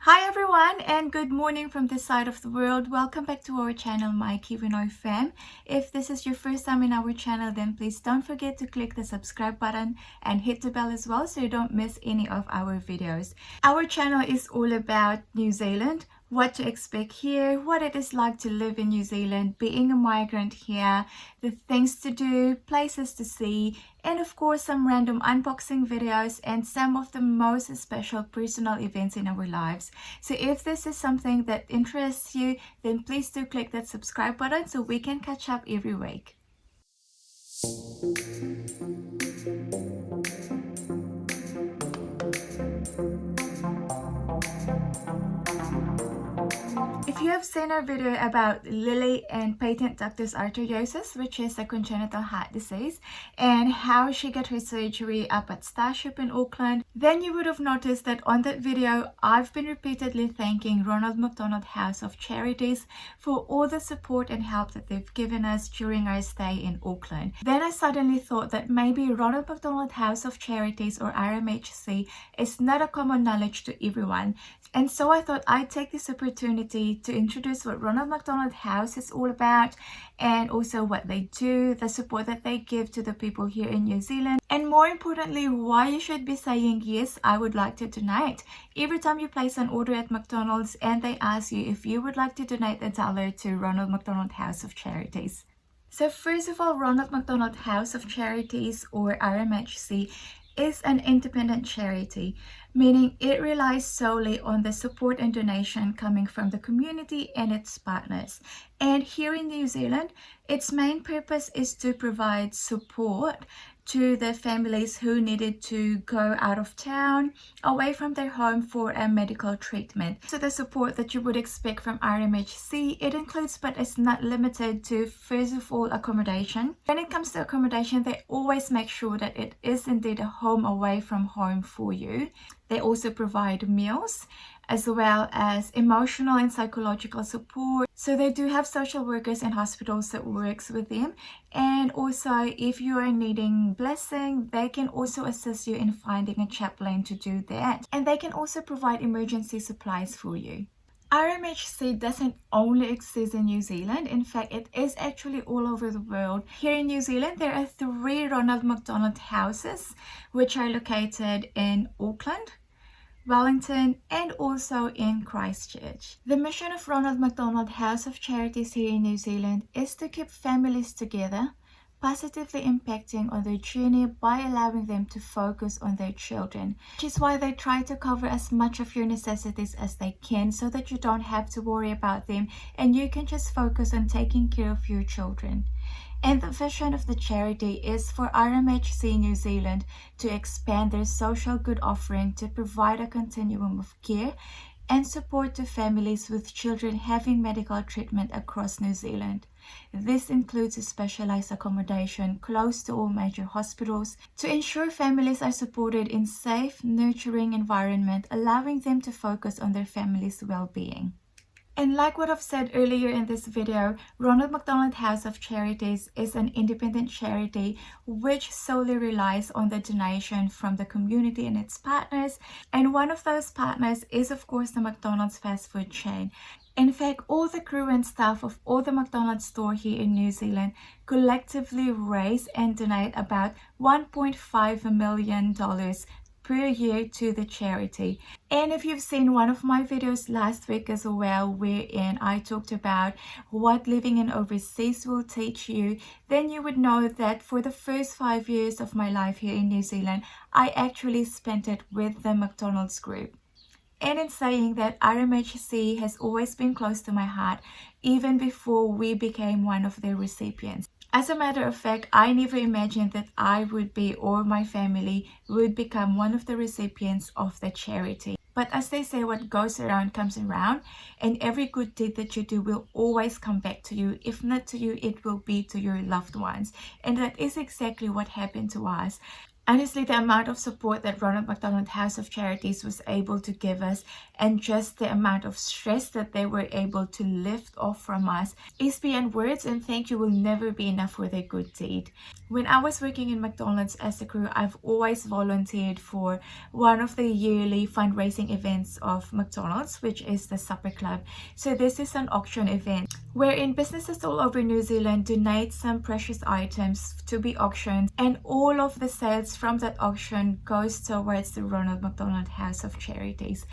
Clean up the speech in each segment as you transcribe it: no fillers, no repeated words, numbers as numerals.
Hi everyone and good morning from this side of the world. Welcome back to our channel, my Kiwinoy fam. If this is your first time in our channel, then please don't forget to click the subscribe button and hit the bell as well so you don't miss any of our videos. Our channel is all about New Zealand, what to expect here, what it is like to live in New Zealand, being a migrant here, the things to do, places to see, and of course some random unboxing videos and some of the most special personal events in our lives. So if this is something that interests you, then please do click that subscribe button so we can catch up every week. If you have seen our video about Lily and patent ductus arteriosus, which is a congenital heart disease, and how she got her surgery up at Starship in Auckland, then you would have noticed that on that video, I've been repeatedly thanking Ronald McDonald House of Charities for all the support and help that they've given us during our stay in Auckland. Then I suddenly thought that maybe Ronald McDonald House of Charities, or RMHC, is not a common knowledge to everyone. And so I thought I'd take this opportunity to introduce what Ronald McDonald House is all about, and also what they do, the support that they give to the people here in New Zealand, and more importantly, why you should be saying, yes, I would like to donate. Every time you place an order at McDonald's and they ask you if you would like to donate $1 to Ronald McDonald House of Charities. So first of all, Ronald McDonald House of Charities, or RMHC, is an independent charity, meaning it relies solely on the support and donation coming from the community and its partners. And here in New Zealand, its main purpose is to provide support to the families who needed to go out of town, away from their home for a medical treatment. So the support that you would expect from RMHC, it includes but is not limited to, first of all, accommodation. When it comes to accommodation, they always make sure that it is indeed a home away from home for you. They also provide meals as well as emotional and psychological support. So they do have social workers and hospitals that works with them. And also if you are needing blessing, they can also assist you in finding a chaplain to do that. And they can also provide emergency supplies for you. RMHC doesn't only exist in New Zealand. In fact, it is actually all over the world. Here in New Zealand, there are 3 Ronald McDonald houses, which are located in Auckland, Wellington, and also in Christchurch. The mission of Ronald McDonald House of Charities here in New Zealand is to keep families together, positively impacting on their journey by allowing them to focus on their children, which is why they try to cover as much of your necessities as they can so that you don't have to worry about them and you can just focus on taking care of your children. And the vision of the charity is for RMHC New Zealand to expand their social good offering to provide a continuum of care and support to families with children having medical treatment across New Zealand. This includes a specialized accommodation close to all major hospitals to ensure families are supported in safe, nurturing environment, allowing them to focus on their family's well-being. And like what I've said earlier in this video, Ronald McDonald House of Charities is an independent charity which solely relies on the donation from the community and its partners. And one of those partners is, of course, the McDonald's fast food chain. In fact, all the crew and staff of all the McDonald's store here in New Zealand collectively raise and donate about $1.5 million per year to the charity. And if you've seen one of my videos last week as well, wherein I talked about what living in overseas will teach you, then you would know that for the first 5 years of my life here in New Zealand, I actually spent it with the McDonald's group. And in saying that, RMHC has always been close to my heart, even before we became one of their recipients. As a matter of fact, I never imagined that I would be, or my family would become, one of the recipients of the charity. But as they say, what goes around comes around, and every good deed that you do will always come back to you. If not to you, it will be to your loved ones. And that is exactly what happened to us. Honestly, the amount of support that Ronald McDonald House of Charities was able to give us, and just the amount of stress that they were able to lift off from us, is beyond words, and thank you will never be enough for their good deed. When I was working in McDonald's as a crew, I've always volunteered for one of the yearly fundraising events of McDonald's, which is the Supper Club. So this is an auction event wherein businesses all over New Zealand donate some precious items to be auctioned, and all of the sales from that auction goes towards the Ronald McDonald House of Charities.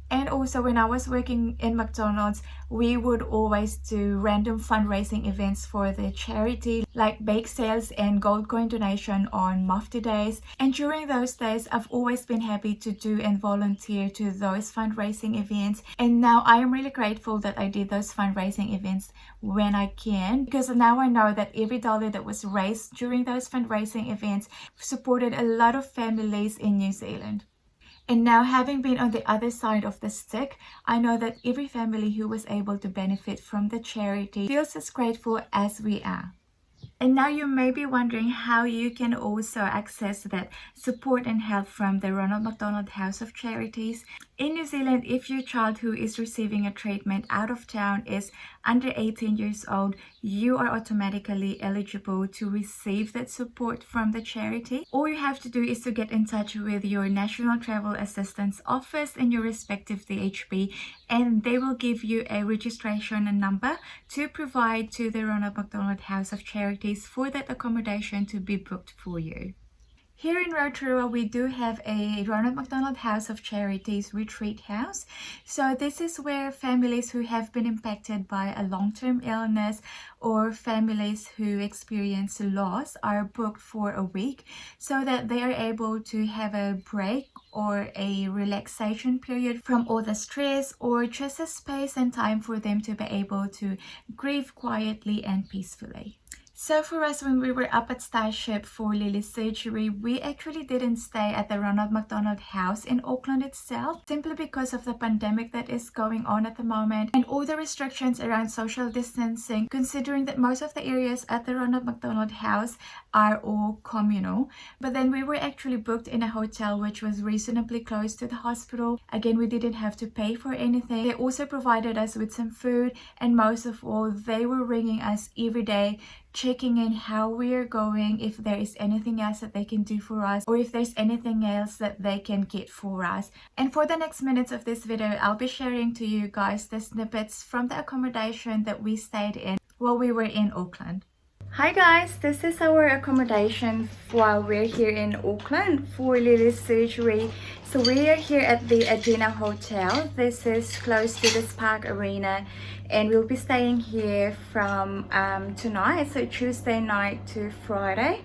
And also, when I was working in McDonald's, we would always do random fundraising events for the charity, like bake sales and gold coin donation on Mufti days. And during those days, I've always been happy to do and volunteer to those fundraising events. And now I am really grateful that I did those fundraising events when I can, because now I know that every dollar that was raised during those fundraising events supported a lot of families in New Zealand. And now, having been on the other side of the stick, I know that every family who was able to benefit from the charity feels as grateful as we are. And now you may be wondering how you can also access that support and help from the Ronald McDonald House of Charities. In New Zealand, if your child who is receiving a treatment out of town is under 18 years old, you are automatically eligible to receive that support from the charity. All you have to do is to get in touch with your National Travel Assistance Office in your respective DHB, and they will give you a registration number to provide to the Ronald McDonald House of Charities for that accommodation to be booked for you. Here in Rotorua, we do have a Ronald McDonald House of Charities retreat house. So this is where families who have been impacted by a long-term illness or families who experience loss are booked for a week, so that they are able to have a break or a relaxation period from all the stress, or just a space and time for them to be able to grieve quietly and peacefully. So for us, when we were up at Starship for Lily's surgery, we actually didn't stay at the Ronald McDonald House in Auckland itself, simply because of the pandemic that is going on at the moment and all the restrictions around social distancing, considering that most of the areas at the Ronald McDonald House are all communal. But then we were actually booked in a hotel which was reasonably close to the hospital. Again, we didn't have to pay for anything. They also provided us with some food, and most of all, they were ringing us every day, checking in how we are going, if there is anything else that they can do for us, or if there's anything else that they can get for us. And for the next minutes of this video, I'll be sharing to you guys the snippets from the accommodation that we stayed in while we were in Auckland. Hi guys, this is our accommodation while we're here in Auckland for Lily's surgery. So we are here at the Adena Hotel. This is close to the Spark Arena, and we'll be staying here from tonight, so Tuesday night to Friday.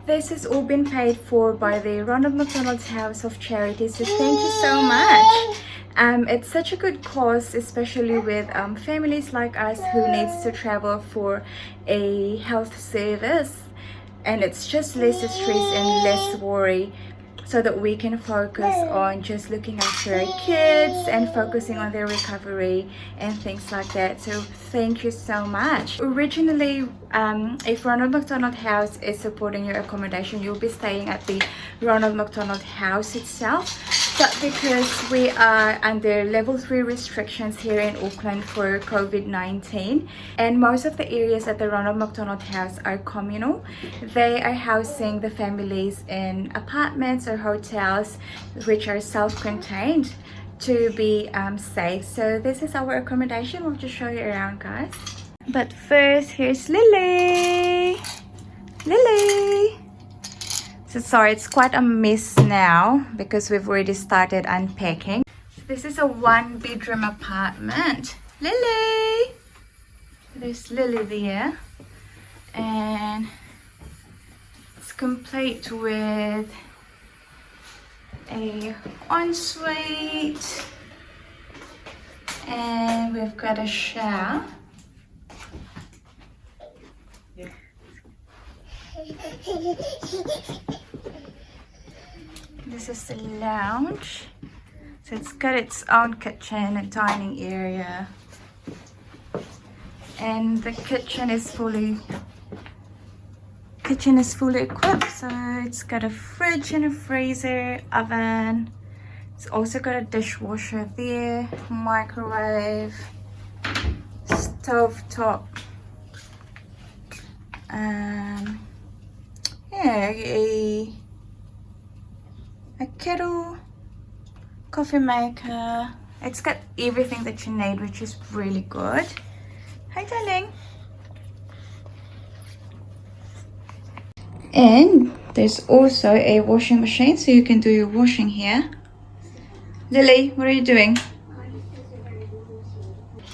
This has all been paid for by the Ronald McDonald House of Charities, so thank you so much. It's such a good cause, especially with families like us who needs to travel for a health service, and it's just less stress and less worry, so that we can focus on just looking after our kids and focusing on their recovery and things like that. So thank you so much. Originally, if Ronald McDonald House is supporting your accommodation, you'll be staying at the Ronald McDonald House itself. But because we are under level 3 restrictions here in Auckland for COVID-19, and most of the areas at the Ronald McDonald House are communal, they are housing the families in apartments or hotels which are self-contained to be safe. So this is our accommodation. We'll just show you around, guys. But first, here's Lily. Lily! So sorry, it's quite a mess now because we've already started unpacking. This is a 1-bedroom apartment. Lily! There's Lily there. And it's complete with a ensuite. And we've got a shower. This is the lounge. So it's got its own kitchen and dining area. And the kitchen is fully Kitchen is fully equipped, so it's got a fridge and a freezer, oven. It's also got a dishwasher there, microwave, stove top, yeah, a kettle, coffee maker. It's got everything that you need, which is really good. Hi, darling. And there's also a washing machine, so you can do your washing here. Lily, what are you doing?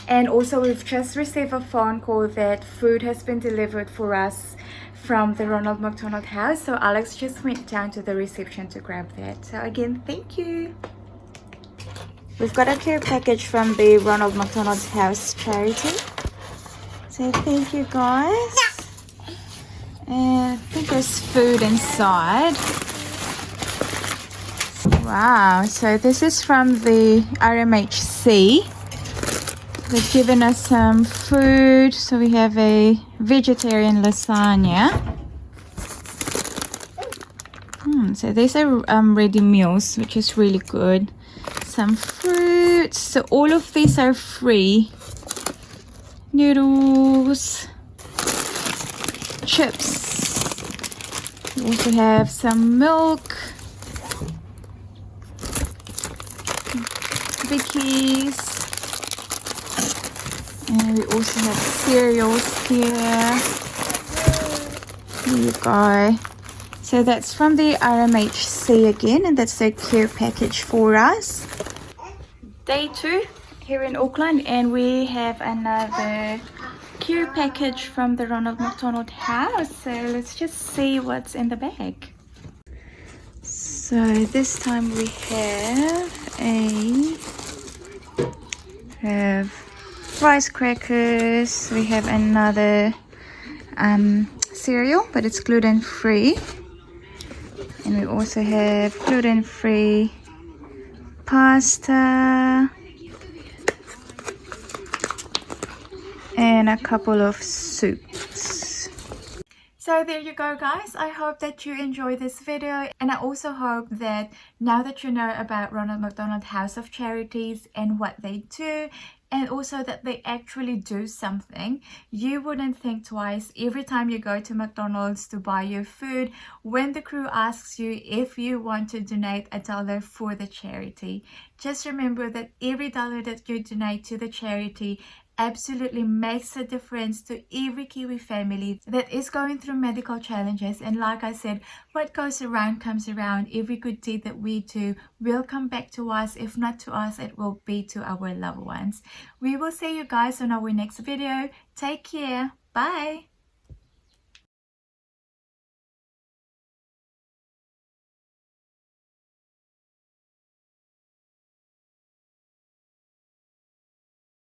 And also we've just received a phone call that food has been delivered for us from the Ronald McDonald house. So Alex just went down to the reception to grab that. So again, thank you. We've got a care package from the Ronald McDonald house charity. So thank you guys. And I think there's food inside. Wow, so this is from the RMHC. They've given us some food. So we have a vegetarian lasagna. So these are ready meals, which is really good. Some fruits. So all of these are free. Noodles, chips. We also have some milk, Vickies, and we also have cereals here. Here you go. So that's from the RMHC again, and that's their care package for us. Day 2 here in Auckland, and we have another care package from the Ronald McDonald house. So let's just see what's in the bag. So this time we have rice crackers. We have another cereal, but it's gluten free, and we also have gluten free pasta and a couple of soups. So there you go guys, I hope that you enjoyed this video, and I also hope that now that you know about Ronald McDonald House of Charities and what they do, and also that they actually do something, you wouldn't think twice every time you go to McDonald's to buy your food when the crew asks you if you want to donate $1 for the charity. Just remember that every dollar that you donate to the charity absolutely makes a difference to every Kiwi family that is going through medical challenges. And like I said, what goes around comes around. Every good deed that we do will come back to us. If not to us, it will be to our loved ones. We will see you guys on our next video. Take care. Bye.